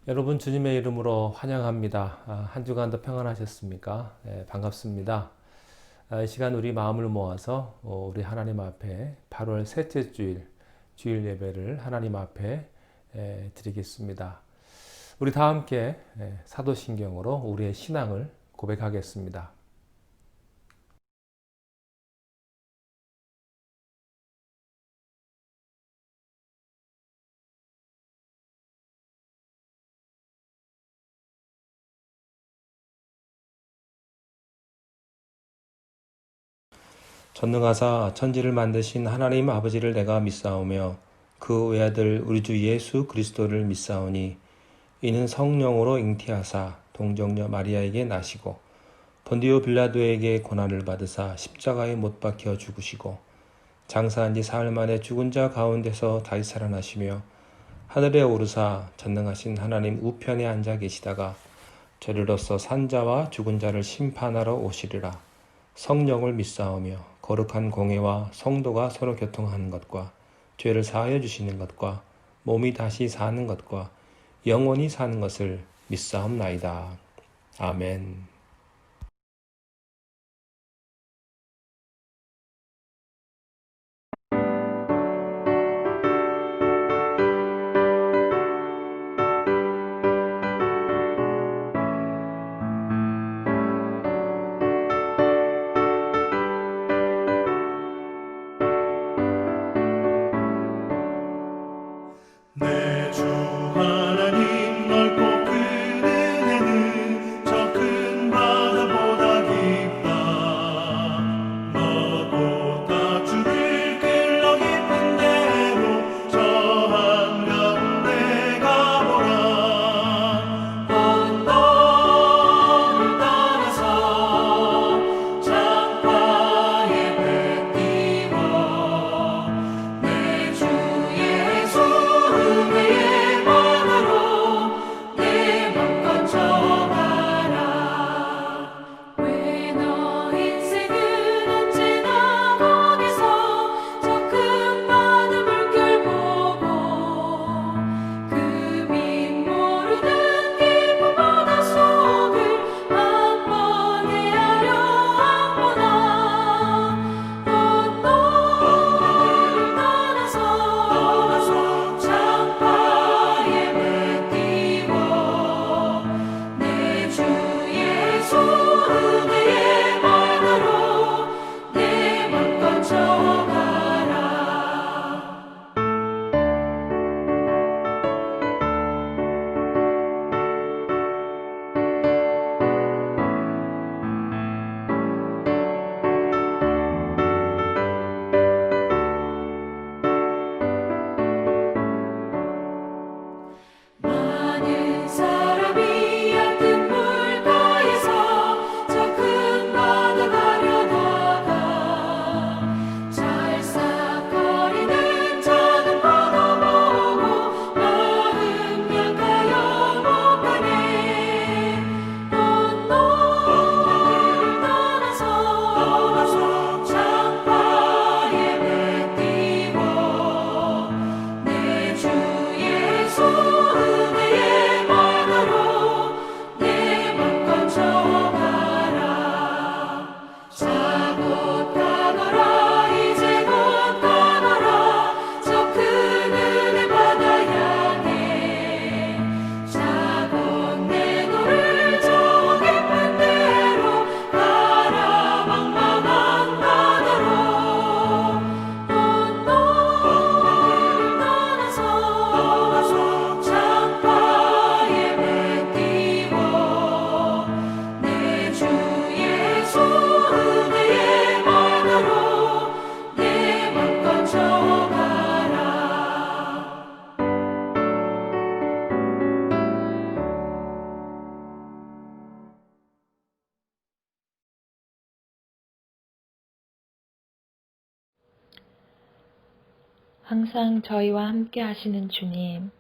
여러분 주님의 이름으로 환영합니다. 한 주간도 평안하셨습니까? 반갑습니다. 이 시간 우리 마음을 모아서 우리 하나님 앞에 8월 셋째 주일 예배를 하나님 앞에 드리겠습니다. 우리 다 함께 사도신경으로 우리의 신앙을 고백하겠습니다. 전능하사 천지를 만드신 하나님 아버지를 내가 믿사오며 그 외아들 우리 주 예수 그리스도를 믿사오니 이는 성령으로 잉태하사 동정녀 마리아에게 나시고 본디오 빌라도에게 고난을 받으사 십자가에 못 박혀 죽으시고 장사한 지 사흘 만에 죽은 자 가운데서 다시 살아나시며 하늘에 오르사 전능하신 하나님 우편에 앉아 계시다가 저리로서 산자와 죽은 자를 심판하러 오시리라. 성령을 믿사오며 거룩한 공회와 성도가 서로 교통하는 것과 죄를 사하여 주시는 것과 몸이 다시 사는 것과 영원히 사는 것을 믿사옵나이다. 아멘. 내 주 하나님 넓고 큰 은혜는 저 큰 바다보다 깊다. 너보다 주를 길러 깊은 대로 저 한가운데 가보라. 언덕을 따라서 창가에 배 띄워 내 주 예수 은혜의 바다로 내 맘껏 져가라. 왜 너 인생은 언제나 거기서 저 큰 바다 물결 보고 그 밑 모르는 깊은 바다 속을 한 번 헤아려 안 보나. 언덕을 따라서 창가에 배 띄워 내 주 예수 은혜의 바다로 내 맘껏 져가라. 많은 사람이 얕은 물가에서 저 큰 바다 가려다가 찰싹거리는 작은 바다 보고 마음 약하여 못 가네. 언덕을 따라서 창가에 배 띄워 내 주 예수 은혜의 바다로 내 맘껏 져가라. 자 곧 가거라 이제 곧 가거라 저 큰 은혜 바다 향해. 자 곧 내 너를 저 깊은 데로 가라 망망한 바다로. 언덕을 따라서 창가에 배 띄워 내 주 예수 은혜의 바다로 내 맘껏 져가라. 항상 저희와 함께 하시는 주님,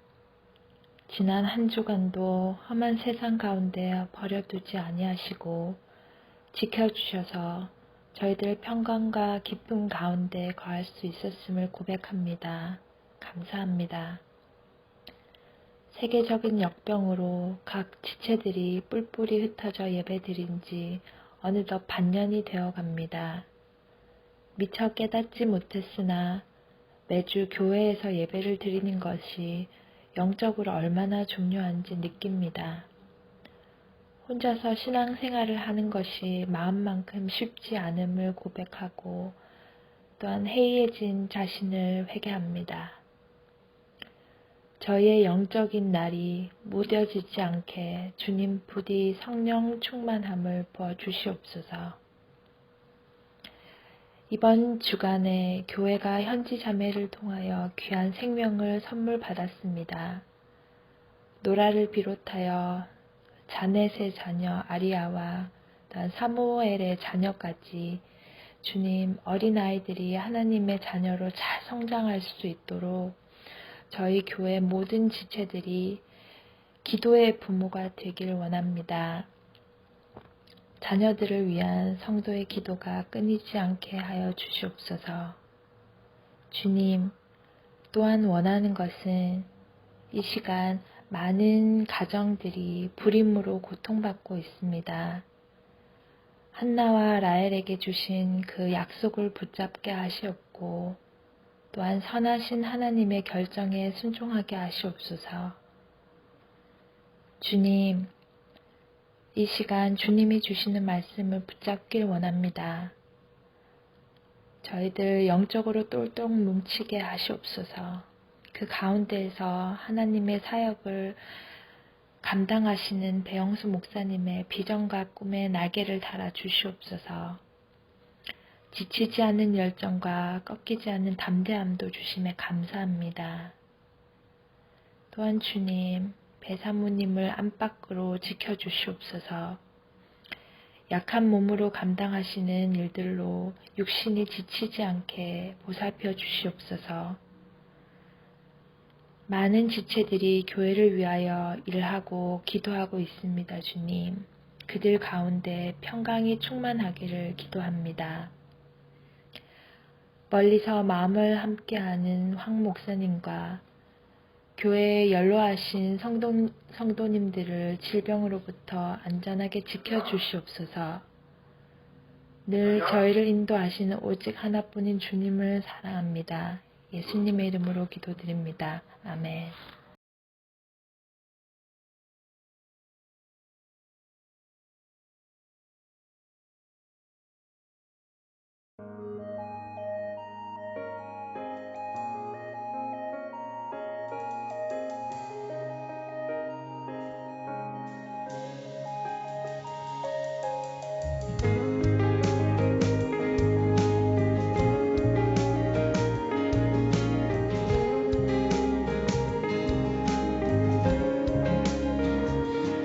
지난 한 주간도 험한 세상 가운데 버려두지 아니하시고 지켜주셔서 저희들 평강과 기쁨 가운데 거할 수 있었음을 고백합니다. 감사합니다. 세계적인 역병으로 각 지체들이 뿔뿔이 흩어져 예배드린 지 어느덧 반년이 되어 갑니다. 미처 깨닫지 못했으나 매주 교회에서 예배를 드리는 것이 영적으로 얼마나 중요한지 느낍니다. 혼자서 신앙생활을 하는 것이 마음만큼 쉽지 않음을 고백하고 또한 해이해진 자신을 회개합니다. 저희의 영적인 날이 무뎌지지 않게 주님 부디 성령 충만함을 부어주시옵소서. 이번 주간에 교회가 현지 자매를 통하여 귀한 생명을 선물 받았습니다. 노라를 비롯하여 자넷의 자녀 아리아와 사무엘의 자녀까지 주님 어린아이들이 하나님의 자녀로 잘 성장할 수 있도록 저희 교회 모든 지체들이 기도의 부모가 되길 원합니다. 자녀들을 위한 성도의 기도가 끊이지 않게 하여 주시옵소서. 주님, 또한 원하는 것은 이 시간 많은 가정들이 불임으로 고통받고 있습니다. 한나와 라헬에게 주신 그 약속을 붙잡게 하시옵고 또한 선하신 하나님의 결정에 순종하게 하시옵소서. 주님, 이 시간 주님이 주시는 말씀을 붙잡길 원합니다. 저희들 영적으로 똘똘 뭉치게 하시옵소서. 그 가운데에서 하나님의 사역을 감당하시는 배영수 목사님의 비전과 꿈에 날개를 달아 주시옵소서. 지치지 않는 열정과 꺾이지 않는 담대함도 주심에 감사합니다. 또한 주님, 배사모님을 안팎으로 지켜주시옵소서. 약한 몸으로 감당하시는 일들로 육신이 지치지 않게 보살펴 주시옵소서. 많은 지체들이 교회를 위하여 일하고 기도하고 있습니다, 주님. 그들 가운데 평강이 충만하기를 기도합니다. 멀리서 마음을 함께하는 황 목사님과 교회에 연로하신 성도님들을 질병으로부터 안전하게 지켜주시옵소서. 늘 저희를 인도하시는 오직 하나뿐인 주님을 사랑합니다. 예수님의 이름으로 기도드립니다. 아멘.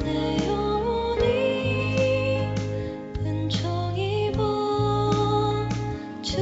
내 영혼이 은총 입어 주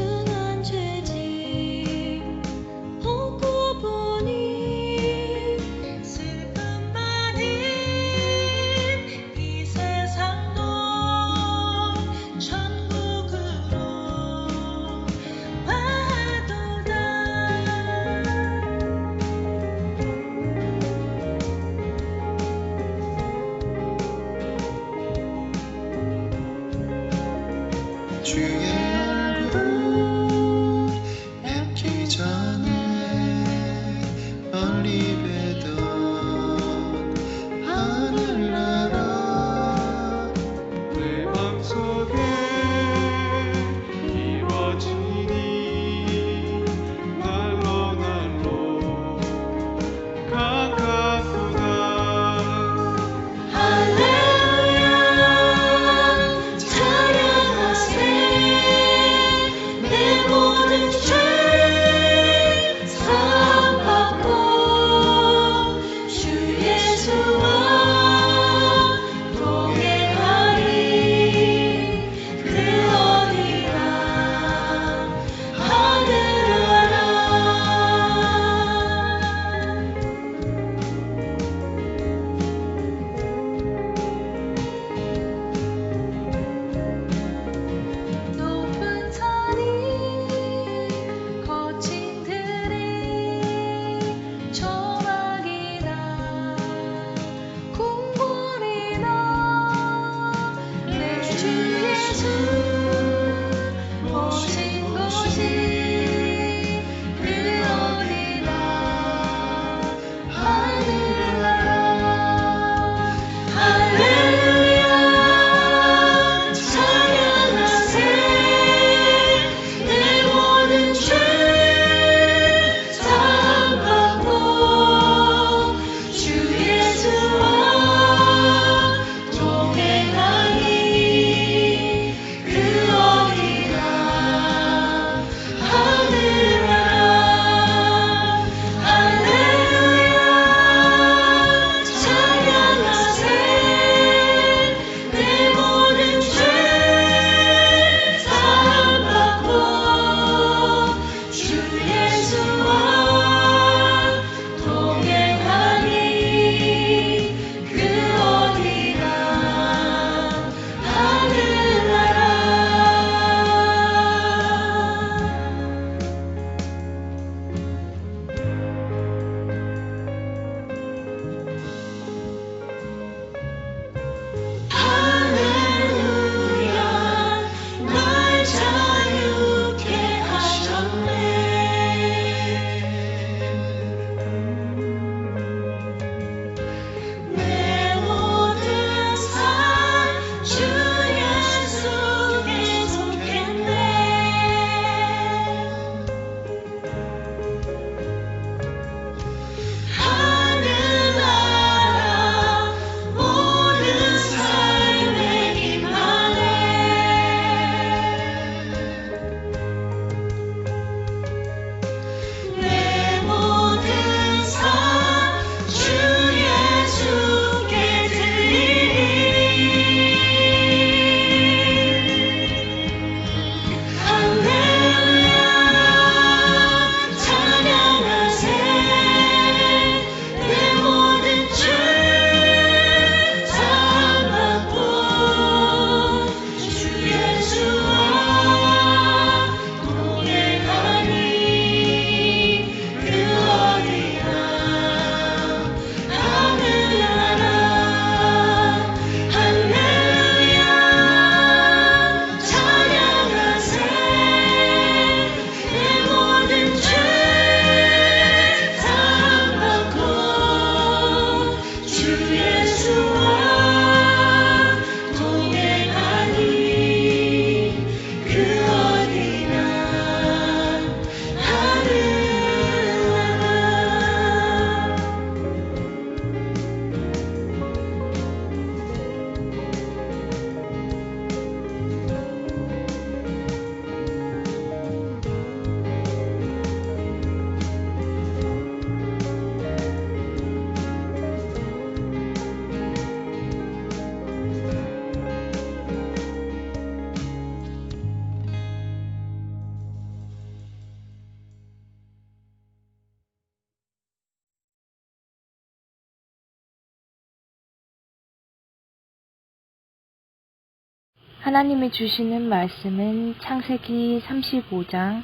하나님이 주시는 말씀은 창세기 35장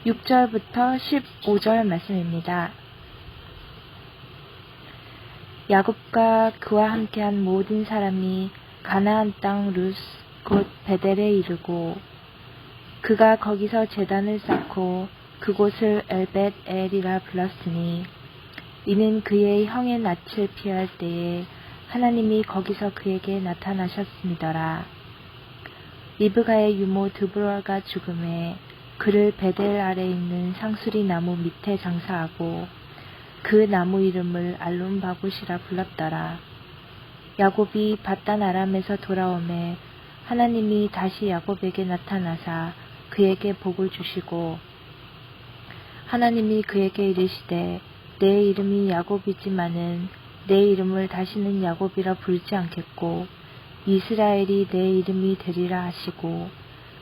6절부터 15절 말씀입니다. 야곱과 그와 함께한 모든 사람이 가나안 땅 루스 곧 베델에 이르고 그가 거기서 제단을 쌓고 그곳을 엘벳 엘이라 불렀으니 이는 그의 형의 낯을 피할 때에 하나님이 거기서 그에게 나타나셨음이더라. 리브가의 유모 드보라가 죽음에 그를 베델 아래 있는 상수리 나무 밑에 장사하고 그 나무 이름을 알론바봇이라 불렀더라. 야곱이 바단 아람에서 돌아오매 하나님이 다시 야곱에게 나타나사 그에게 복을 주시고 하나님이 그에게 이르시되 내 이름이 야곱이지만은 내 이름을 다시는 야곱이라 부르지 않겠고 이스라엘이 내 이름이 되리라 하시고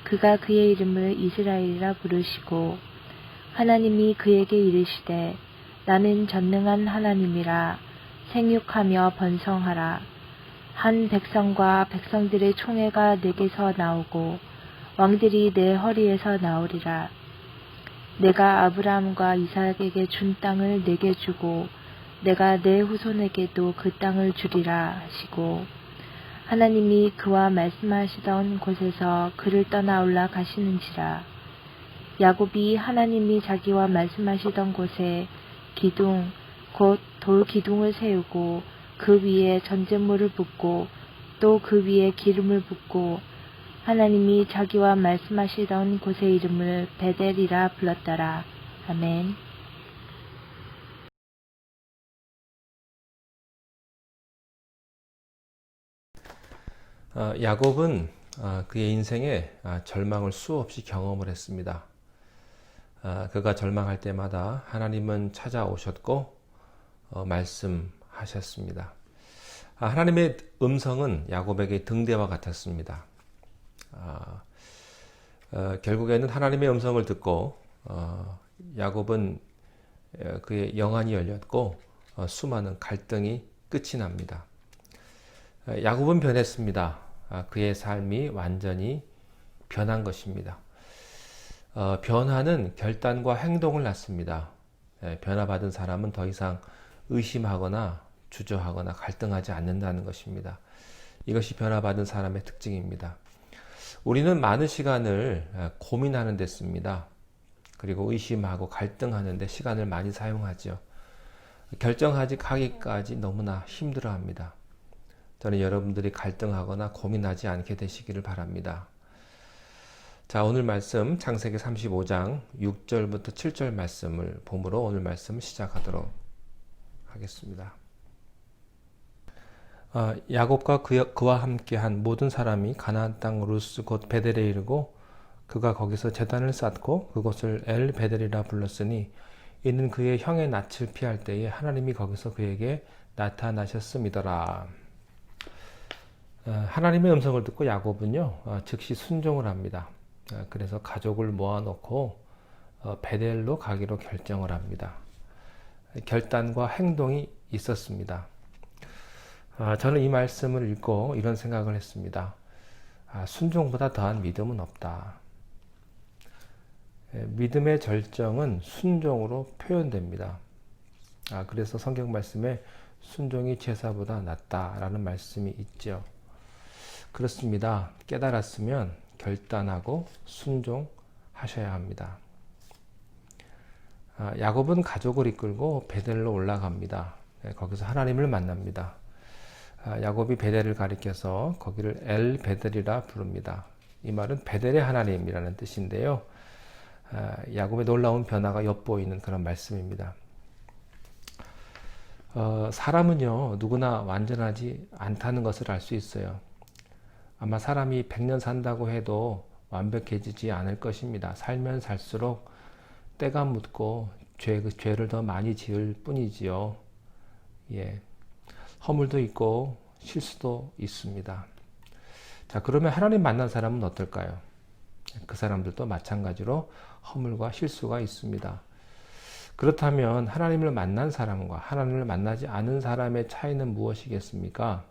그가 그의 이름을 이스라엘이라 부르시고 하나님이 그에게 이르시되 나는 전능한 하나님이라 생육하며 번성하라. 한 백성과 백성들의 총회가 내게서 나오고 왕들이 내 허리에서 나오리라. 내가 아브라함과 이삭에게 준 땅을 내게 주고 내가 내 후손에게도 그 땅을 주리라 하시고 하나님이 그와 말씀하시던 곳에서 그를 떠나 올라가시는지라. 야곱이 하나님이 자기와 말씀하시던 곳에 기둥 곧 돌 기둥을 세우고 그 위에 전제물을 붓고 또 그 위에 기름을 붓고 하나님이 자기와 말씀하시던 곳의 이름을 베델이라 불렀더라. 아멘. 야곱은 그의 인생에 절망을 수없이 경험을 했습니다. 그가 절망할 때마다 하나님은 찾아오셨고 말씀하셨습니다. 하나님의 음성은 야곱에게 등대와 같았습니다. 결국에는 하나님의 음성을 듣고 야곱은 그의 영안이 열렸고 수많은 갈등이 끝이 납니다. 야곱은 변했습니다. 그의 삶이 완전히 변한 것입니다. 변화는 결단과 행동을 낳습니다. 변화받은 사람은 더 이상 의심하거나 주저하거나 갈등하지 않는다는 것입니다. 이것이 변화받은 사람의 특징입니다. 우리는 많은 시간을 고민하는 데 씁니다. 그리고 의심하고 갈등하는 데 시간을 많이 사용하죠. 결정하기까지 너무나 힘들어합니다. 저는 여러분들이 갈등하거나 고민하지 않게 되시기를 바랍니다. 자, 오늘 말씀 창세기 35장 6절부터 7절 말씀을 봄으로 오늘 말씀 시작하도록 하겠습니다. 야곱과 그와 함께한 모든 사람이 가나안 땅 루스 곧 베델에 이르고 그가 거기서 제단을 쌓고 그곳을 엘 베델이라 불렀으니 이는 그의 형의 낯을 피할 때에 하나님이 거기서 그에게 나타나셨음이더라. 하나님의 음성을 듣고 야곱은요 즉시 순종을 합니다. 그래서 가족을 모아놓고 베델로 가기로 결정을 합니다. 결단과 행동이 있었습니다. 저는 이 말씀을 읽고 이런 생각을 했습니다. 순종보다 더한 믿음은 없다. 믿음의 절정은 순종으로 표현됩니다. 그래서 성경 말씀에 순종이 제사보다 낫다라는 말씀이 있죠. 그렇습니다. 깨달았으면 결단하고 순종하셔야 합니다. 야곱은 가족을 이끌고 베델로 올라갑니다. 거기서 하나님을 만납니다. 야곱이 베델을 가리켜서 거기를 엘 베델이라 부릅니다. 이 말은 베델의 하나님이라는 뜻인데요. 야곱의 놀라운 변화가 엿보이는 그런 말씀입니다. 사람은요 누구나 완전하지 않다는 것을 알 수 있어요. 아마 사람이 100년 산다고 해도 완벽해지지 않을 것입니다. 살면 살수록 때가 묻고 죄를 더 많이 지을 뿐이지요. 허물도 있고 실수도 있습니다. 자, 그러면 하나님 만난 사람은 어떨까요? 그 사람들도 마찬가지로 허물과 실수가 있습니다. 그렇다면 하나님을 만난 사람과 하나님을 만나지 않은 사람의 차이는 무엇이겠습니까?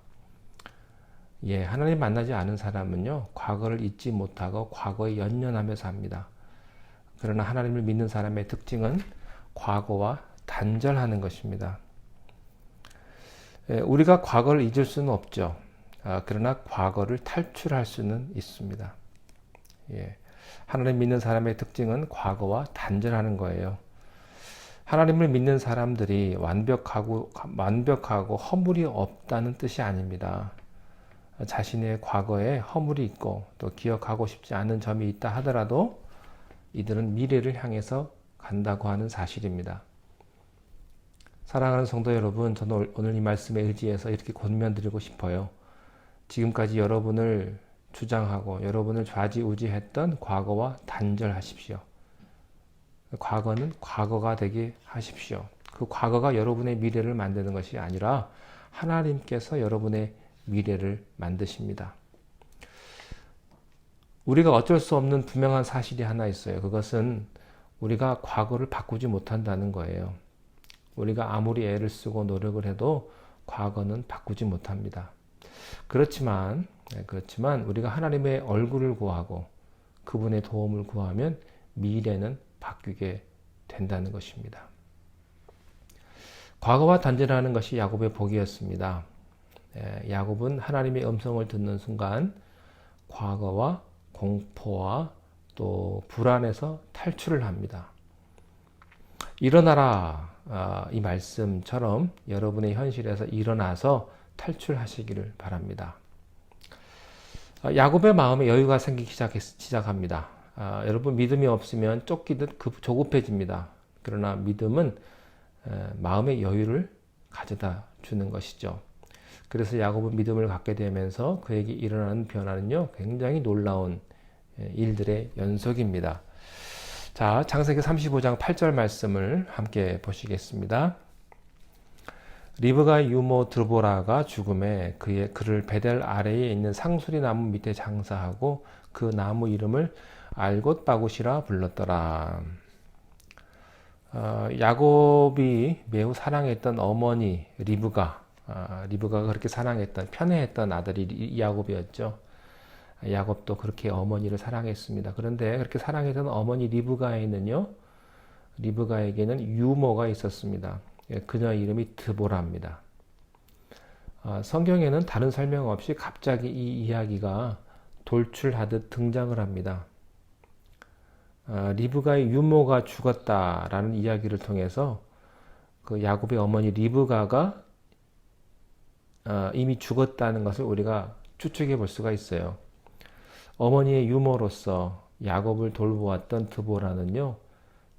하나님 만나지 않은 사람은요, 과거를 잊지 못하고 과거에 연연하며 삽니다. 그러나 하나님을 믿는 사람의 특징은 과거와 단절하는 것입니다. 우리가 과거를 잊을 수는 없죠. 그러나 과거를 탈출할 수는 있습니다. 하나님 믿는 사람의 특징은 과거와 단절하는 거예요. 하나님을 믿는 사람들이 완벽하고 허물이 없다는 뜻이 아닙니다. 자신의 과거에 허물이 있고 또 기억하고 싶지 않은 점이 있다 하더라도 이들은 미래를 향해서 간다고 하는 사실입니다. 사랑하는 성도 여러분, 저는 오늘 이 말씀에 의지해서 이렇게 권면드리고 싶어요. 지금까지 여러분을 주장하고 여러분을 좌지우지했던 과거와 단절하십시오. 과거는 과거가 되게 하십시오. 그 과거가 여러분의 미래를 만드는 것이 아니라 하나님께서 여러분의 미래를 만드십니다. 우리가 어쩔 수 없는 분명한 사실이 하나 있어요. 그것은 우리가 과거를 바꾸지 못한다는 거예요. 우리가 아무리 애를 쓰고 노력을 해도 과거는 바꾸지 못합니다. 그렇지만 우리가 하나님의 얼굴을 구하고 그분의 도움을 구하면 미래는 바뀌게 된다는 것입니다. 과거와 단절하는 것이 야곱의 복이었습니다. 야곱은 하나님의 음성을 듣는 순간 과거와 공포와 또 불안에서 탈출을 합니다. 일어나라, 이 말씀처럼 여러분의 현실에서 일어나서 탈출하시기를 바랍니다. 야곱의 마음에 여유가 생기기 시작합니다. 여러분, 믿음이 없으면 쫓기듯 조급해집니다. 그러나 믿음은 마음의 여유를 가져다 주는 것이죠. 그래서 야곱은 믿음을 갖게 되면서 그에게 일어나는 변화는요, 굉장히 놀라운 일들의 연속입니다. 자, 창세기 35장 8절 말씀을 함께 보시겠습니다. 리브가의 유모 드보라가 죽음에 그를 베델 아래에 있는 상수리 나무 밑에 장사하고 그 나무 이름을 알곳바굿이라 불렀더라. 야곱이 매우 사랑했던 어머니 리브가가 그렇게 사랑했던, 편애했던 아들이 야곱이었죠. 야곱도 그렇게 어머니를 사랑했습니다. 그런데 그렇게 사랑했던 어머니 리브가에게는 유모가 있었습니다. 그녀 이름이 드보라입니다. 성경에는 다른 설명 없이 갑자기 이 이야기가 돌출하듯 등장을 합니다. 리브가의 유모가 죽었다라는 이야기를 통해서 그 야곱의 어머니 리브가가 이미 죽었다는 것을 우리가 추측해 볼 수가 있어요. 어머니의 유모로서 야곱을 돌보았던 드보라는요,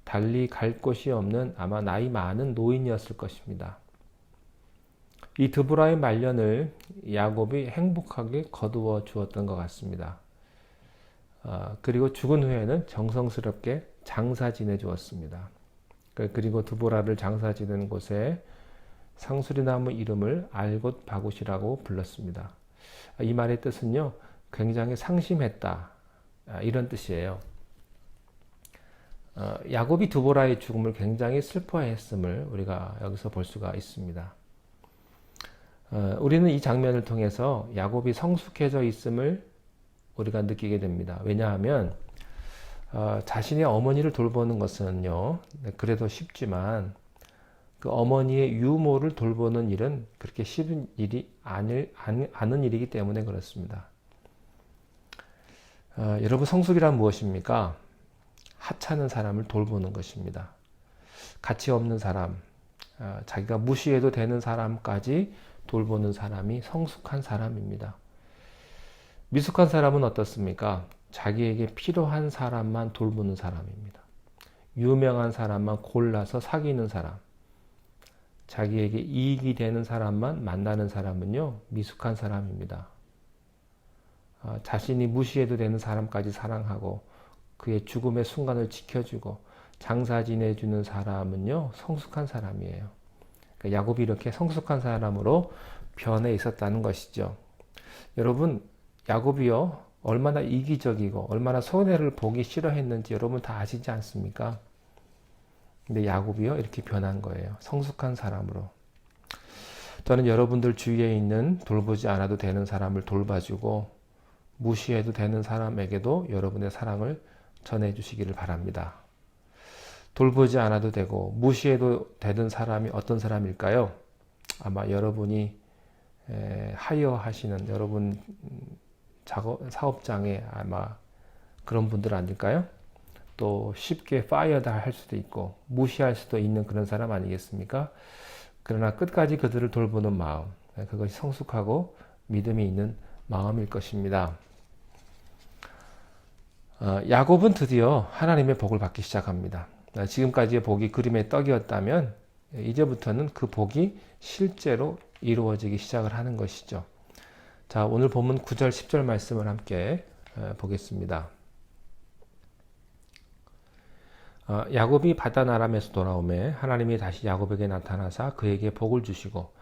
달리 갈 곳이 없는 아마 나이 많은 노인이었을 것입니다. 이 드보라의 말년을 야곱이 행복하게 거두어 주었던 것 같습니다. 그리고 죽은 후에는 정성스럽게 장사 지내 주었습니다. 그리고 드보라를 장사 지내는 곳에 상수리나무 이름을 알곳바굿이라고 불렀습니다. 이 말의 뜻은요, 굉장히 상심했다, 이런 뜻이에요. 야곱이 드보라의 죽음을 굉장히 슬퍼했음을 우리가 여기서 볼 수가 있습니다. 우리는 이 장면을 통해서 야곱이 성숙해져 있음을 우리가 느끼게 됩니다. 왜냐하면 자신의 어머니를 돌보는 것은요, 그래도 쉽지만 그 어머니의 유모를 돌보는 일은 그렇게 쉬운 일이 않은 일이기 때문에 그렇습니다. 여러분, 성숙이란 무엇입니까? 하찮은 사람을 돌보는 것입니다. 가치 없는 사람, 자기가 무시해도 되는 사람까지 돌보는 사람이 성숙한 사람입니다. 미숙한 사람은 어떻습니까? 자기에게 필요한 사람만 돌보는 사람입니다. 유명한 사람만 골라서 사귀는 사람, 자기에게 이익이 되는 사람만 만나는 사람은요, 미숙한 사람입니다. 자신이 무시해도 되는 사람까지 사랑하고 그의 죽음의 순간을 지켜주고 장사 지내주는 사람은요, 성숙한 사람이에요. 그러니까 야곱이 이렇게 성숙한 사람으로 변해 있었다는 것이죠. 여러분, 야곱이요, 얼마나 이기적이고 얼마나 손해를 보기 싫어했는지 여러분 다 아시지 않습니까? 근데 야곱이요, 이렇게 변한 거예요. 성숙한 사람으로. 저는 여러분들 주위에 있는 돌보지 않아도 되는 사람을 돌봐주고 무시해도 되는 사람에게도 여러분의 사랑을 전해주시기를 바랍니다. 돌보지 않아도 되고 무시해도 되는 사람이 어떤 사람일까요? 아마 여러분이 하이어하시는 여러분 사업장에 아마 그런 분들 아닐까요? 또 쉽게 파이어다 할 수도 있고 무시할 수도 있는 그런 사람 아니겠습니까? 그러나 끝까지 그들을 돌보는 마음, 그것이 성숙하고 믿음이 있는 마음일 것입니다. 야곱은 드디어 하나님의 복을 받기 시작합니다. 지금까지의 복이 그림의 떡이었다면 이제부터는 그 복이 실제로 이루어지기 시작을 하는 것이죠. 자, 오늘 본문 9절 10절 말씀을 함께 보겠습니다. 야곱이 바단 아람에서 돌아오매 하나님이 다시 야곱에게 나타나사 그에게 복을 주시고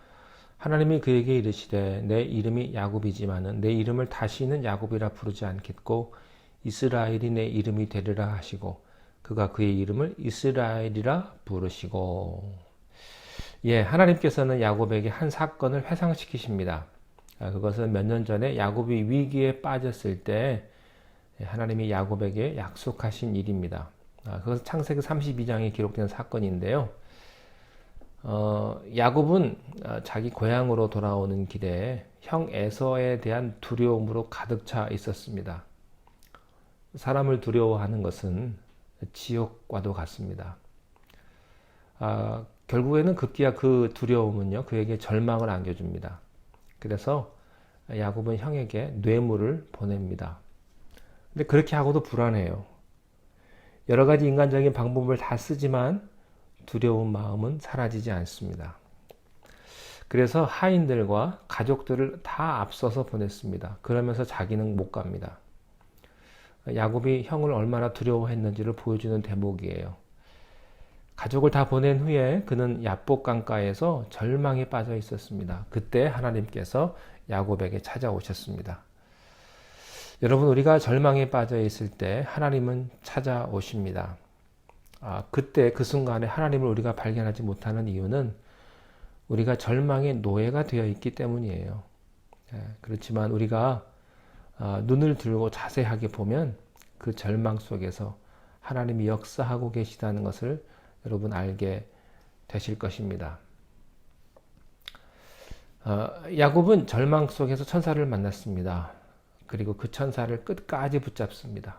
하나님이 그에게 이르시되 내 이름이 야곱이지만은 내 이름을 다시는 야곱이라 부르지 않겠고 이스라엘이 내 이름이 되리라 하시고 그가 그의 이름을 이스라엘이라 부르시고. 하나님께서는 야곱에게 한 사건을 회상시키십니다. 그것은 몇 년 전에 야곱이 위기에 빠졌을 때 하나님이 야곱에게 약속하신 일입니다. 그것은 창세기 32장에 기록된 사건인데요. 야곱은 자기 고향으로 돌아오는 길에 형 에서에 대한 두려움으로 가득 차 있었습니다. 사람을 두려워하는 것은 지옥과도 같습니다. 결국에는 급기야 그 두려움은요, 그에게 절망을 안겨줍니다. 그래서 야곱은 형에게 뇌물을 보냅니다. 근데 그렇게 하고도 불안해요. 여러 가지 인간적인 방법을 다 쓰지만 두려운 마음은 사라지지 않습니다. 그래서 하인들과 가족들을 다 앞서서 보냈습니다. 그러면서 자기는 못 갑니다. 야곱이 형을 얼마나 두려워했는지를 보여주는 대목이에요. 가족을 다 보낸 후에 그는 야복 강가에서 절망에 빠져 있었습니다. 그때 하나님께서 야곱에게 찾아오셨습니다. 여러분, 우리가 절망에 빠져 있을 때 하나님은 찾아오십니다. 그때 그 순간에 하나님을 우리가 발견하지 못하는 이유는 우리가 절망의 노예가 되어 있기 때문이에요. 그렇지만 우리가 눈을 들고 자세하게 보면 그 절망 속에서 하나님이 역사하고 계시다는 것을 여러분 알게 되실 것입니다. 야곱은 절망 속에서 천사를 만났습니다. 그리고 그 천사를 끝까지 붙잡습니다.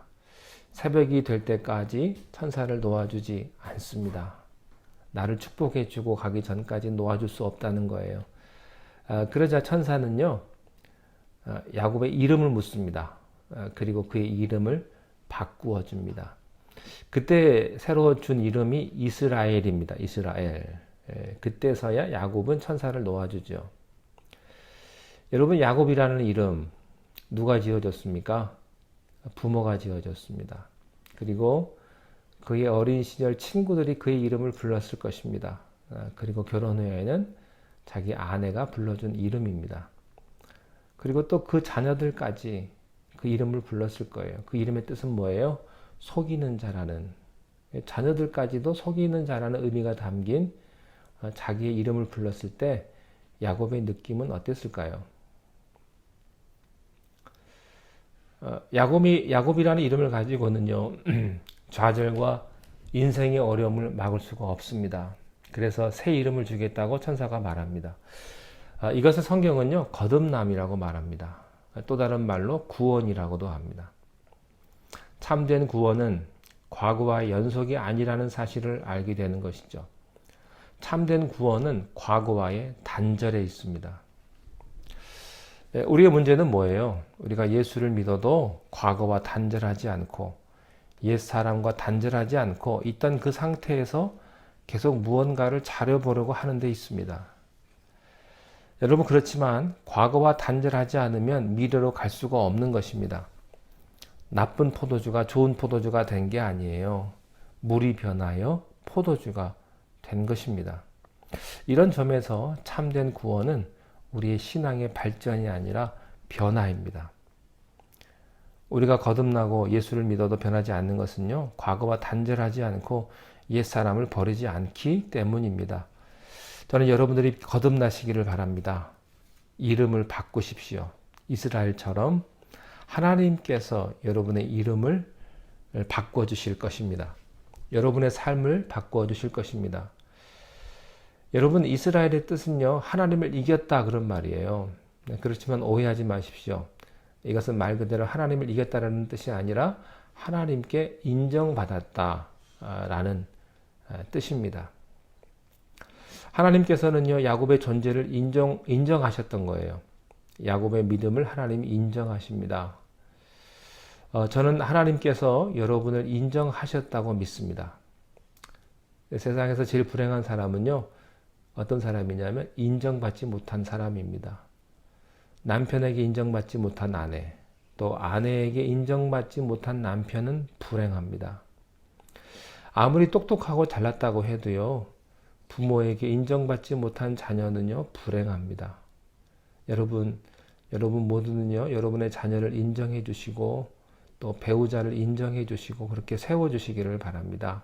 새벽이 될 때까지 천사를 놓아주지 않습니다. 나를 축복해 주고 가기 전까지 놓아줄 수 없다는 거예요. 그러자 천사는요, 야곱의 이름을 묻습니다. 그리고 그의 이름을 바꾸어 줍니다. 그때 새로 준 이름이 이스라엘입니다. 이스라엘. 그때서야 야곱은 천사를 놓아주죠. 여러분, 야곱이라는 이름 누가 지어줬습니까? 부모가 지어줬습니다. 그리고 그의 어린 시절 친구들이 그의 이름을 불렀을 것입니다. 그리고 결혼 후에는 자기 아내가 불러준 이름입니다. 그리고 또 그 자녀들까지 그 이름을 불렀을 거예요. 그 이름의 뜻은 뭐예요? 속이는 자라는, 자녀들까지도 속이는 자라는 의미가 담긴 자기의 이름을 불렀을 때 야곱의 느낌은 어땠을까요? 야곱이라는 이름을 가지고는요, 좌절과 인생의 어려움을 막을 수가 없습니다. 그래서 새 이름을 주겠다고 천사가 말합니다. 이것을 성경은요, 거듭남이라고 말합니다. 또 다른 말로 구원이라고도 합니다. 참된 구원은 과거와의 연속이 아니라는 사실을 알게 되는 것이죠. 참된 구원은 과거와의 단절에 있습니다. 우리의 문제는 뭐예요? 우리가 예수를 믿어도 과거와 단절하지 않고 옛사람과 단절하지 않고 있던 그 상태에서 계속 무언가를 차려보려고 하는 데 있습니다. 여러분, 그렇지만 과거와 단절하지 않으면 미래로 갈 수가 없는 것입니다. 나쁜 포도주가 좋은 포도주가 된 게 아니에요. 물이 변하여 포도주가 된 것입니다. 이런 점에서 참된 구원은 우리의 신앙의 발전이 아니라 변화입니다. 우리가 거듭나고 예수를 믿어도 변하지 않는 것은요, 과거와 단절하지 않고 옛사람을 버리지 않기 때문입니다. 저는 여러분들이 거듭나시기를 바랍니다. 이름을 바꾸십시오. 이스라엘처럼 하나님께서 여러분의 이름을 바꿔주실 것입니다. 여러분의 삶을 바꿔주실 것입니다. 여러분, 이스라엘의 뜻은요, 하나님을 이겼다 그런 말이에요. 그렇지만 오해하지 마십시오. 이것은 말 그대로 하나님을 이겼다라는 뜻이 아니라 하나님께 인정받았다라는 뜻입니다. 하나님께서는요, 야곱의 존재를 인정하셨던 거예요. 야곱의 믿음을 하나님이 인정하십니다. 저는 하나님께서 여러분을 인정하셨다고 믿습니다. 세상에서 제일 불행한 사람은요, 어떤 사람이냐면 인정받지 못한 사람입니다. 남편에게 인정받지 못한 아내, 또 아내에게 인정받지 못한 남편은 불행합니다. 아무리 똑똑하고 잘났다고 해도요, 부모에게 인정받지 못한 자녀는요, 불행합니다. 여러분 모두는요, 여러분의 자녀를 인정해 주시고, 또 배우자를 인정해 주시고, 그렇게 세워 주시기를 바랍니다.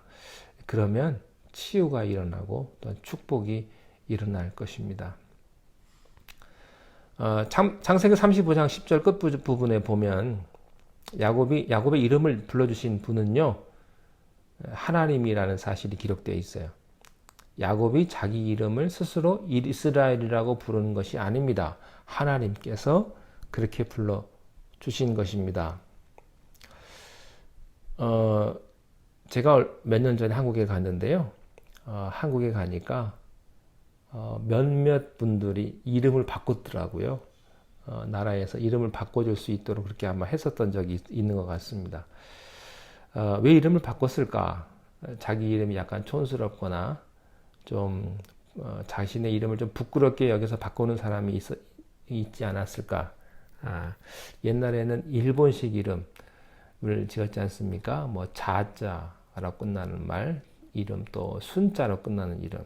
그러면 치유가 일어나고, 또 축복이 일어날 것입니다. 창세기 35장 10절 끝부분에 보면 야곱의 이름을 불러주신 분은요, 하나님이라는 사실이 기록되어 있어요. 야곱이 자기 이름을 스스로 이스라엘이라고 부르는 것이 아닙니다. 하나님께서 그렇게 불러주신 것입니다. 제가 몇 년 전에 한국에 갔는데요. 한국에 가니까 몇몇 분들이 이름을 바꿨더라고요. 나라에서 이름을 바꿔줄 수 있도록 그렇게 아마 했었던 적이 있는 것 같습니다. 왜 이름을 바꿨을까? 자기 이름이 약간 촌스럽거나 좀 자신의 이름을 좀 부끄럽게 여기서 바꾸는 사람이 있지 않았을까? 옛날에는 일본식 이름을 지었지 않습니까? 뭐 자자로 끝나는 말, 이름, 또 순자로 끝나는 이름.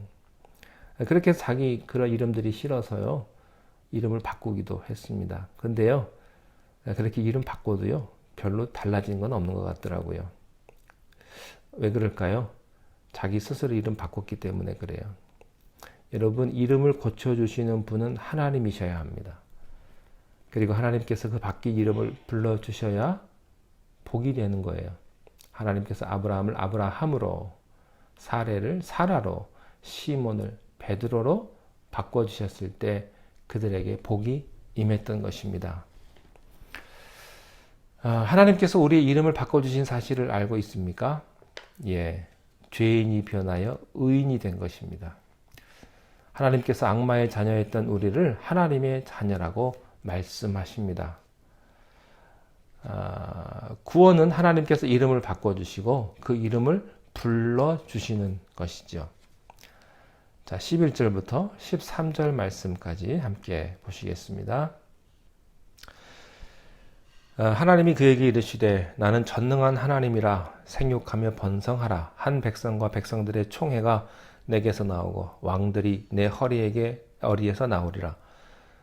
그렇게 해서 그런 이름들이 싫어서요, 이름을 바꾸기도 했습니다. 근데요, 그렇게 이름 바꿔도요, 별로 달라진 건 없는 것 같더라고요. 왜 그럴까요? 자기 스스로 이름 바꿨기 때문에 그래요. 여러분, 이름을 고쳐주시는 분은 하나님이셔야 합니다. 그리고 하나님께서 그 바뀐 이름을 불러주셔야 복이 되는 거예요. 하나님께서 아브라함을 아브라함으로, 사례를 사라로, 시몬을 베드로로 바꿔주셨을 때 그들에게 복이 임했던 것입니다. 하나님께서 우리의 이름을 바꿔주신 사실을 알고 있습니까? 예, 죄인이 변하여 의인이 된 것입니다. 하나님께서 악마의 자녀였던 우리를 하나님의 자녀라고 말씀하십니다. 구원은 하나님께서 이름을 바꿔주시고 그 이름을 불러주시는 것이죠. 자, 11절부터 13절 말씀까지 함께 보시겠습니다. 하나님이 그에게 이르시되 나는 전능한 하나님이라 생육하며 번성하라. 한 백성과 백성들의 총회가 내게서 나오고 왕들이 내 어리에서 나오리라.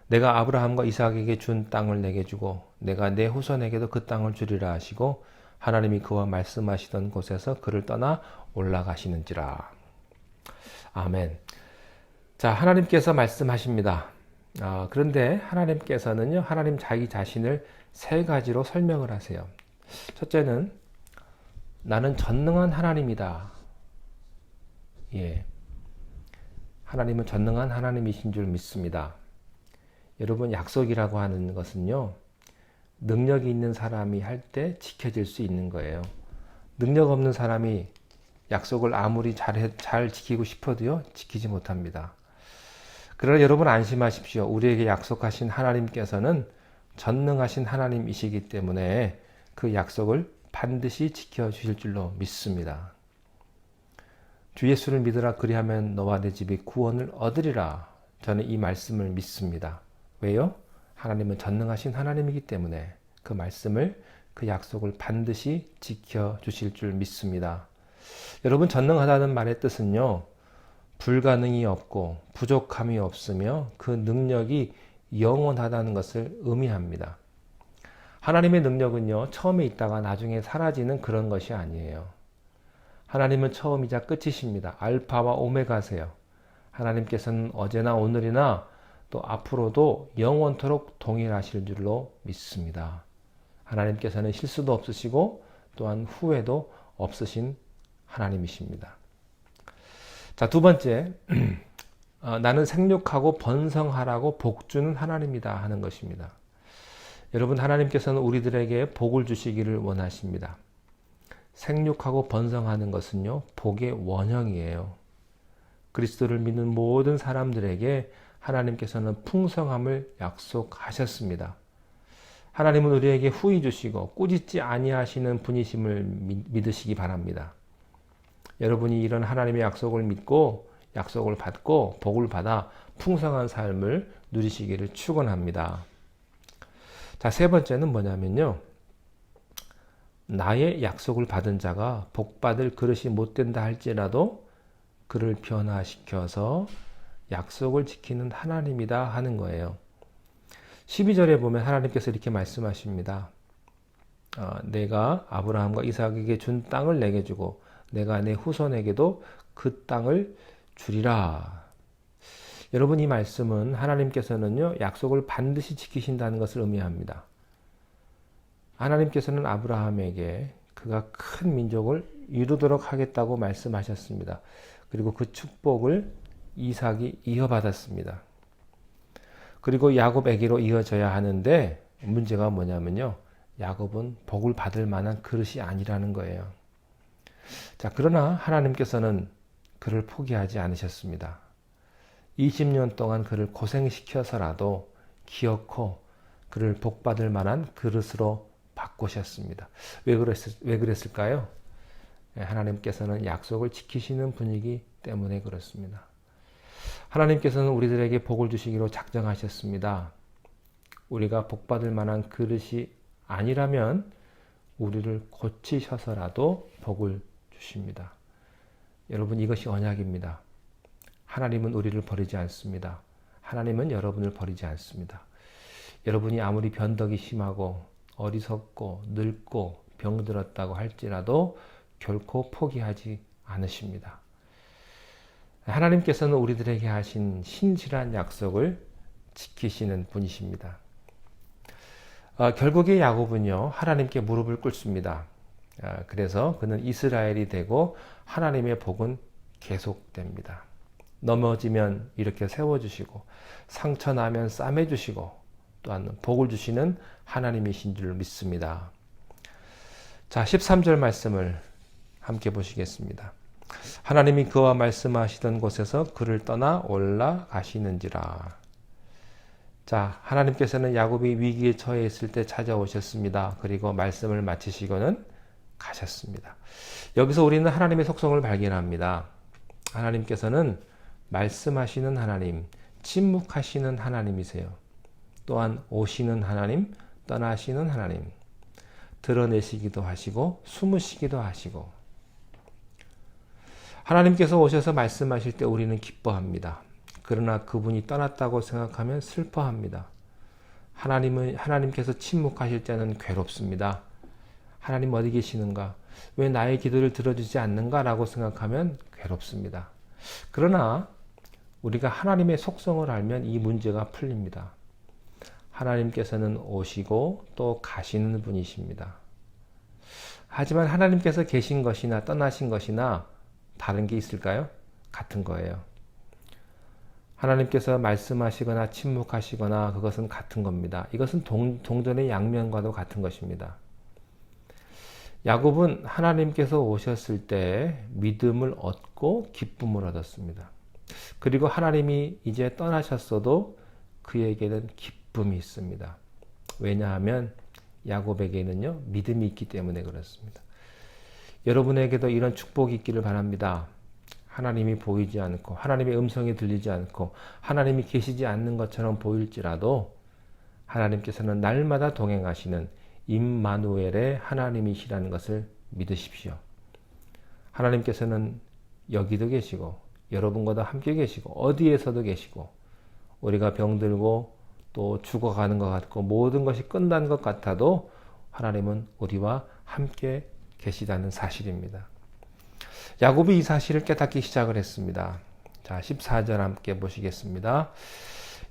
내가 아브라함과 이삭에게 준 땅을 내게 주고 내가 내 후손에게도 그 땅을 주리라 하시고 하나님이 그와 말씀하시던 곳에서 그를 떠나 올라가시는지라. 아멘. 자, 하나님께서 말씀하십니다. 그런데 하나님께서는요, 하나님 자기 자신을 세 가지로 설명을 하세요. 첫째는 나는 전능한 하나님이다. 예. 하나님은 전능한 하나님이신 줄 믿습니다. 여러분, 약속이라고 하는 것은요, 능력이 있는 사람이 할 때 지켜질 수 있는 거예요. 능력 없는 사람이 약속을 아무리 잘 지키고 싶어도요, 지키지 못합니다. 그러나 여러분 안심하십시오. 우리에게 약속하신 하나님께서는 전능하신 하나님이시기 때문에 그 약속을 반드시 지켜주실 줄로 믿습니다. 주 예수를 믿으라 그리하면 너와 내 집이 구원을 얻으리라. 저는 이 말씀을 믿습니다. 왜요? 하나님은 전능하신 하나님이기 때문에 그 말씀을, 그 약속을 반드시 지켜주실 줄 믿습니다. 여러분, 전능하다는 말의 뜻은요, 불가능이 없고 부족함이 없으며 그 능력이 영원하다는 것을 의미합니다. 하나님의 능력은요, 처음에 있다가 나중에 사라지는 그런 것이 아니에요. 하나님은 처음이자 끝이십니다. 알파와 오메가세요. 하나님께서는 어제나 오늘이나 또 앞으로도 영원토록 동일하실 줄로 믿습니다. 하나님께서는 실수도 없으시고 또한 후회도 없으신 하나님이십니다. 자, 두 번째, 나는 생육하고 번성하라고 복 주는 하나님이다 하는 것입니다. 여러분, 하나님께서는 우리들에게 복을 주시기를 원하십니다. 생육하고 번성하는 것은요, 복의 원형이에요. 그리스도를 믿는 모든 사람들에게 하나님께서는 풍성함을 약속하셨습니다. 하나님은 우리에게 후히 주시고 꾸짖지 아니하시는 분이심을 믿으시기 바랍니다. 여러분이 이런 하나님의 약속을 믿고 약속을 받고 복을 받아 풍성한 삶을 누리시기를 축원합니다. 자, 세 번째는 뭐냐면요. 나의 약속을 받은 자가 복받을 그릇이 못 된다 할지라도 그를 변화시켜서 약속을 지키는 하나님이다 하는 거예요. 12절에 보면 하나님께서 이렇게 말씀하십니다. 내가 아브라함과 이삭에게 준 땅을 내게 주고 내가 내 후손에게도 그 땅을 주리라. 여러분, 이 말씀은 하나님께서는요, 약속을 반드시 지키신다는 것을 의미합니다. 하나님께서는 아브라함에게 그가 큰 민족을 이루도록 하겠다고 말씀하셨습니다. 그리고 그 축복을 이삭이 이어받았습니다. 그리고 야곱에게로 이어져야 하는데 문제가 뭐냐면요, 야곱은 복을 받을 만한 그릇이 아니라는 거예요. 자, 그러나 하나님께서는 그를 포기하지 않으셨습니다. 20년 동안 그를 고생시켜서라도 기어코 그를 복받을 만한 그릇으로 바꾸셨습니다. 왜 그랬을까요? 하나님께서는 약속을 지키시는 분이기 때문에 그렇습니다. 하나님께서는 우리들에게 복을 주시기로 작정하셨습니다. 우리가 복받을 만한 그릇이 아니라면 우리를 고치셔서라도 복을 주십니다. 여러분, 이것이 언약입니다. 하나님은 우리를 버리지 않습니다. 하나님은 여러분을 버리지 않습니다. 여러분이 아무리 변덕이 심하고 어리석고 늙고 병들었다고 할지라도 결코 포기하지 않으십니다. 하나님께서는 우리들에게 하신 신실한 약속을 지키시는 분이십니다. 결국에 야곱은요, 하나님께 무릎을 꿇습니다. 그래서 그는 이스라엘이 되고 하나님의 복은 계속됩니다. 넘어지면 이렇게 세워주시고 상처나면 싸매주시고 또한 복을 주시는 하나님이신 줄 믿습니다. 자, 13절 말씀을 함께 보시겠습니다. 하나님이 그와 말씀하시던 곳에서 그를 떠나 올라가시는지라. 자, 하나님께서는 야곱이 위기에 처해 있을 때 찾아오셨습니다. 그리고 말씀을 마치시고는 가셨습니다. 여기서 우리는 하나님의 속성을 발견합니다. 하나님께서는 말씀하시는 하나님, 침묵하시는 하나님이세요. 또한 오시는 하나님, 떠나시는 하나님, 드러내시기도 하시고 숨으시기도 하시고. 하나님께서 오셔서 말씀하실 때 우리는 기뻐합니다. 그러나 그분이 떠났다고 생각하면 슬퍼합니다. 하나님께서 침묵하실 때는 괴롭습니다. 하나님 어디 계시는가? 왜 나의 기도를 들어주지 않는가? 라고 생각하면 괴롭습니다. 그러나 우리가 하나님의 속성을 알면 이 문제가 풀립니다. 하나님께서는 오시고 또 가시는 분이십니다. 하지만 하나님께서 계신 것이나 떠나신 것이나 다른 게 있을까요? 같은 거예요. 하나님께서 말씀하시거나 침묵하시거나 그것은 같은 겁니다. 이것은 동전의 양면과도 같은 것입니다. 야곱은 하나님께서 오셨을 때 믿음을 얻고 기쁨을 얻었습니다. 그리고 하나님이 이제 떠나셨어도 그에게는 기쁨이 있습니다. 왜냐하면 야곱에게는요, 믿음이 있기 때문에 그렇습니다. 여러분에게도 이런 축복이 있기를 바랍니다. 하나님이 보이지 않고 하나님의 음성이 들리지 않고 하나님이 계시지 않는 것처럼 보일지라도 하나님께서는 날마다 동행하시는 임마누엘의 하나님이시라는 것을 믿으십시오. 하나님께서는 여기도 계시고 여러분과도 함께 계시고 어디에서도 계시고 우리가 병들고 또 죽어가는 것 같고 모든 것이 끝난 것 같아도 하나님은 우리와 함께 계시다는 사실입니다. 야곱이 이 사실을 깨닫기 시작을 했습니다. 자, 14절 함께 보시겠습니다.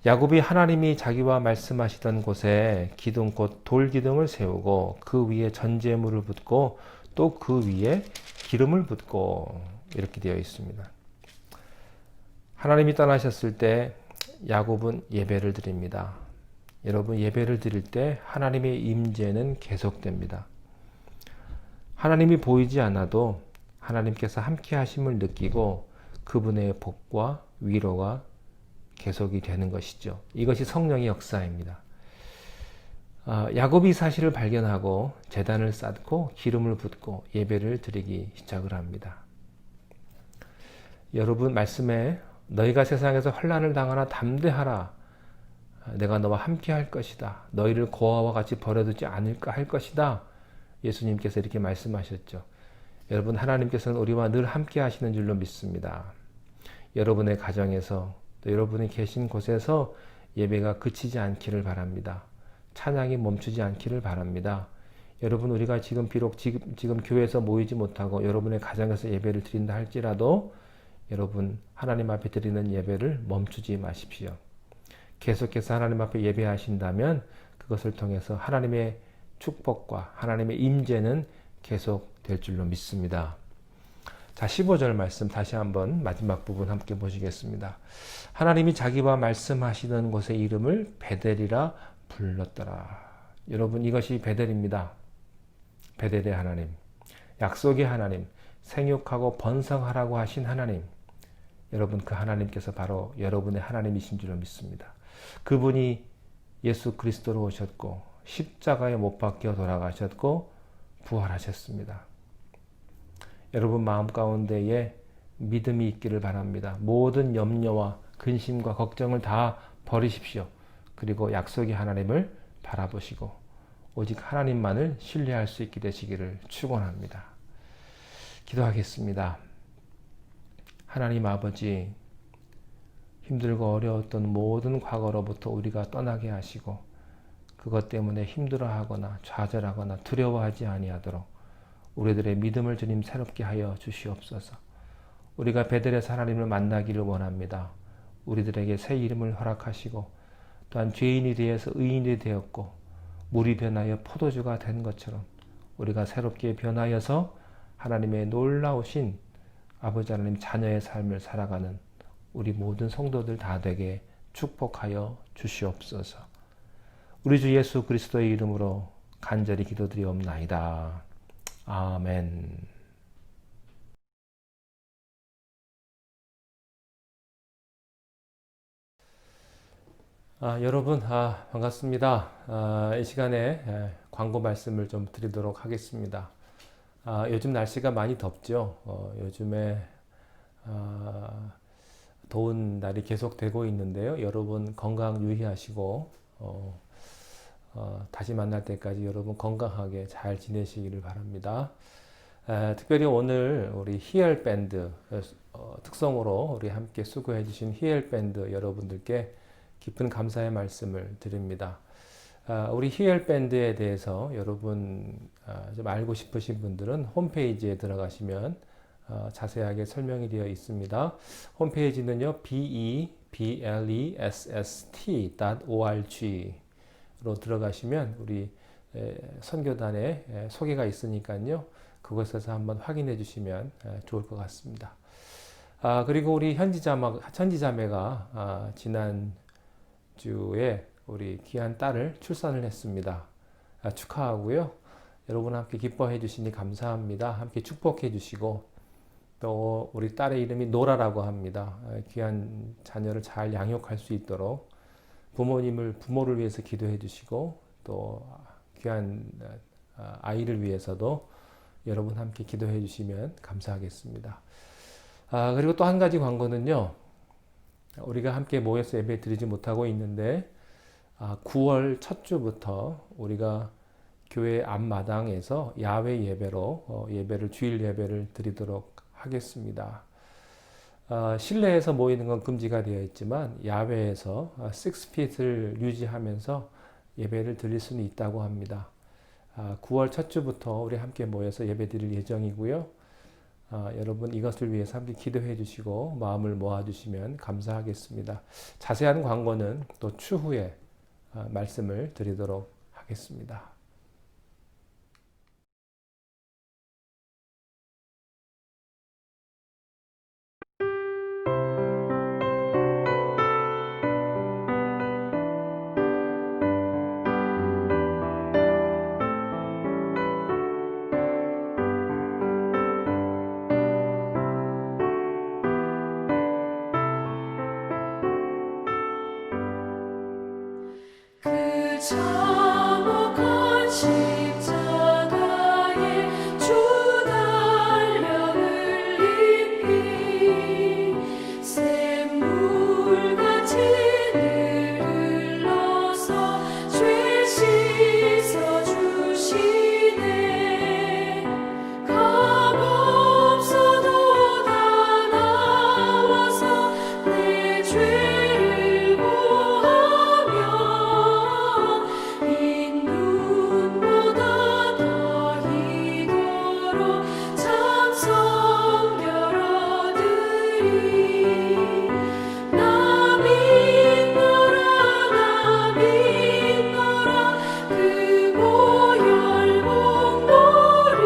야곱이 하나님이 자기와 말씀하시던 곳에 기둥 곧 돌기둥을 세우고 그 위에 전제물을 붓고 또 그 위에 기름을 붓고 이렇게 되어 있습니다. 하나님이 떠나셨을 때 야곱은 예배를 드립니다. 여러분, 예배를 드릴 때 하나님의 임재는 계속됩니다. 하나님이 보이지 않아도 하나님께서 함께 하심을 느끼고 그분의 복과 위로가 계속이 되는 것이죠. 이것이 성령의 역사입니다. 야곱이 사실을 발견하고 제단을 쌓고 기름을 붓고 예배를 드리기 시작을 합니다. 여러분, 말씀에 너희가 세상에서 환난을 당하나 담대하라. 내가 너와 함께 할 것이다. 너희를 고아와 같이 버려두지 않을까 할 것이다. 예수님께서 이렇게 말씀하셨죠. 여러분, 하나님께서는 우리와 늘 함께 하시는 줄로 믿습니다. 여러분의 가정에서 또 여러분이 계신 곳에서 예배가 그치지 않기를 바랍니다. 찬양이 멈추지 않기를 바랍니다. 여러분, 우리가 비록 지금 교회에서 모이지 못하고 여러분의 가정에서 예배를 드린다 할지라도 여러분, 하나님 앞에 드리는 예배를 멈추지 마십시오. 계속해서 하나님 앞에 예배하신다면 그것을 통해서 하나님의 축복과 하나님의 임재는 계속 될 줄로 믿습니다. 자, 15절 말씀 다시 한번 마지막 부분 함께 보시겠습니다. 하나님이 자기와 말씀하시던 곳의 이름을 베델이라 불렀더라. 여러분, 이것이 베델입니다. 베델의 하나님, 약속의 하나님, 생육하고 번성하라고 하신 하나님. 여러분, 그 하나님께서 바로 여러분의 하나님이신 줄로 믿습니다. 그분이 예수 그리스도로 오셨고 십자가에 못 박혀 돌아가셨고 부활하셨습니다. 여러분 마음 가운데에 믿음이 있기를 바랍니다. 모든 염려와 근심과 걱정을 다 버리십시오. 그리고 약속의 하나님을 바라보시고 오직 하나님만을 신뢰할 수 있게 되시기를 축원합니다. 기도하겠습니다. 하나님 아버지, 힘들고 어려웠던 모든 과거로부터 우리가 떠나게 하시고 그것 때문에 힘들어하거나 좌절하거나 두려워하지 아니하도록 우리들의 믿음을 주님 새롭게 하여 주시옵소서. 우리가 베델에서 하나님을 만나기를 원합니다. 우리들에게 새 이름을 허락하시고 또한 죄인이 되어서 의인이 되었고 물이 변하여 포도주가 된 것처럼 우리가 새롭게 변하여서 하나님의 놀라우신 아버지 하나님 자녀의 삶을 살아가는 우리 모든 성도들 다 되게 축복하여 주시옵소서. 우리 주 예수 그리스도의 이름으로 간절히 기도드리옵나이다. 아멘. 여러분 반갑습니다. 이 시간에 광고 말씀을 좀 드리도록 하겠습니다. 요즘 날씨가 많이 덥죠. 요즘에 더운 날이 계속되고 있는데요. 여러분 건강 유의하시고 다시 만날 때까지 여러분 건강하게 잘 지내시기를 바랍니다. 특별히 오늘 우리 히얼 밴드 특성으로 우리 함께 수고해 주신 히얼 밴드 여러분들께 깊은 감사의 말씀을 드립니다. 우리 히얼 밴드에 대해서 여러분 좀 알고 싶으신 분들은 홈페이지에 들어가시면 자세하게 설명이 되어 있습니다. 홈페이지는요, belesst.org로 들어가시면 우리 선교단의 소개가 있으니까요, 그곳에서 한번 확인해 주시면 좋을 것 같습니다. 그리고 우리 현지자매가 지난 주에 우리 귀한 딸을 출산을 했습니다. 축하하고요. 여러분 함께 기뻐해 주시니 감사합니다. 함께 축복해 주시고 또 우리 딸의 이름이 노라라고 합니다. 귀한 자녀를 잘 양육할 수 있도록 부모를 위해서 기도해 주시고 또 귀한 아이를 위해서도 여러분 함께 기도해 주시면 감사하겠습니다. 그리고 또 한 가지 광고는요. 우리가 함께 모여서 예배 드리지 못하고 있는데 9월 첫 주부터 우리가 교회 앞마당에서 야외 예배로 주일 예배를 드리도록 하겠습니다. 실내에서 모이는 건 금지가 되어 있지만 야외에서 6핏을 유지하면서 예배를 드릴 수는 있다고 합니다. 9월 첫 주부터 우리 함께 모여서 예배 드릴 예정이고요. 여러분 이것을 위해서 함께 기도해 주시고 마음을 모아 주시면 감사하겠습니다. 자세한 광고는 또 추후에 말씀을 드리도록 하겠습니다. 그 참혹한 십자가에 주 달려 흘린 피 샘물같이 늘 흘러서 죄 씻어주시네 값없어도 다 나와서 내 죄를 보하며 흰 눈보다 더 희도록 참성결 얻으리 나 믿노라 그 보혈 공로를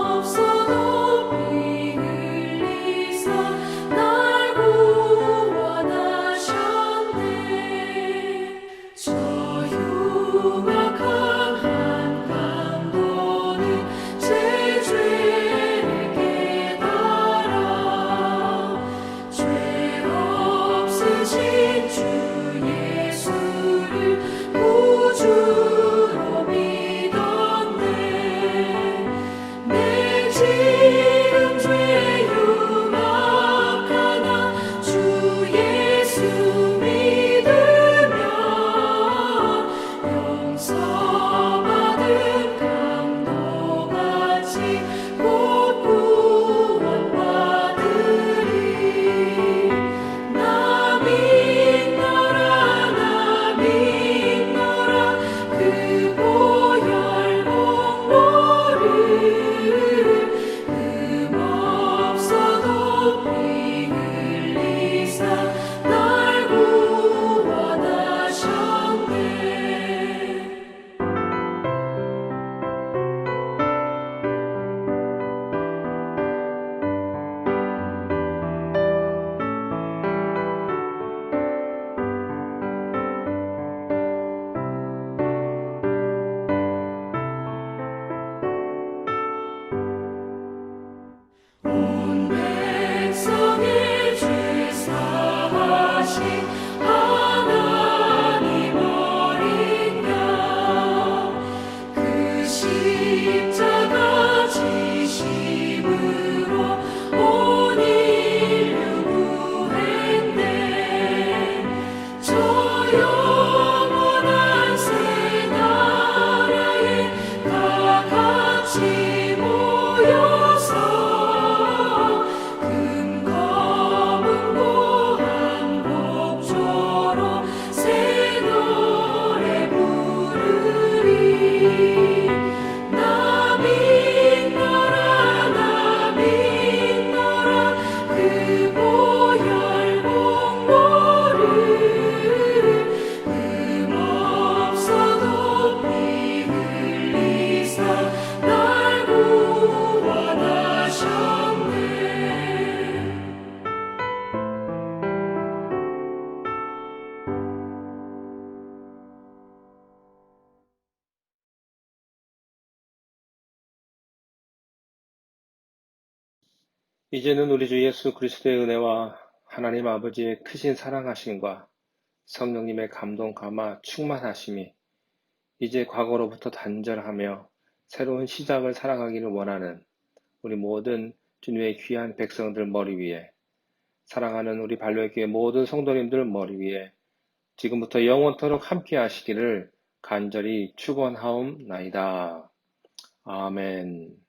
흠없어도 피 흘리사 날 구원하셨네 저 흉악한 한강도는 제 죄를 깨달아 죄 없으신 주 예수를 구주로 믿었네 내 지은 죄 흉악하나 주 예수 믿으면 용서받은 강도같이 곧 구원받으리 나 믿노라 그 보혈 공로를 흠없어도 피 흘리사 날 구원하셨네 온 백성의 죄 사하신 하나님 어린 양그 십자가 지심으로 온 인류 구했네 저 영원한 새 나라에 다 같이 모여서 금검은 고한 곡조로 새 노래 부르리 나 믿노라 그 보혈 공로를 흠없어도 피 흘리사 날 구원하셨네 이제는 우리 주 예수 그리스도의 은혜와 하나님 아버지의 크신 사랑하심과 성령님의 감동 감화 충만하심이 이제 과거로부터 단절하며 새로운 시작을 살아가기를 원하는 우리 모든 주님의 귀한 백성들 머리 위에 사랑하는 우리 발로의교회 모든 성도님들 머리 위에 지금부터 영원토록 함께 하시기를 간절히 축원하옵나이다. 아멘.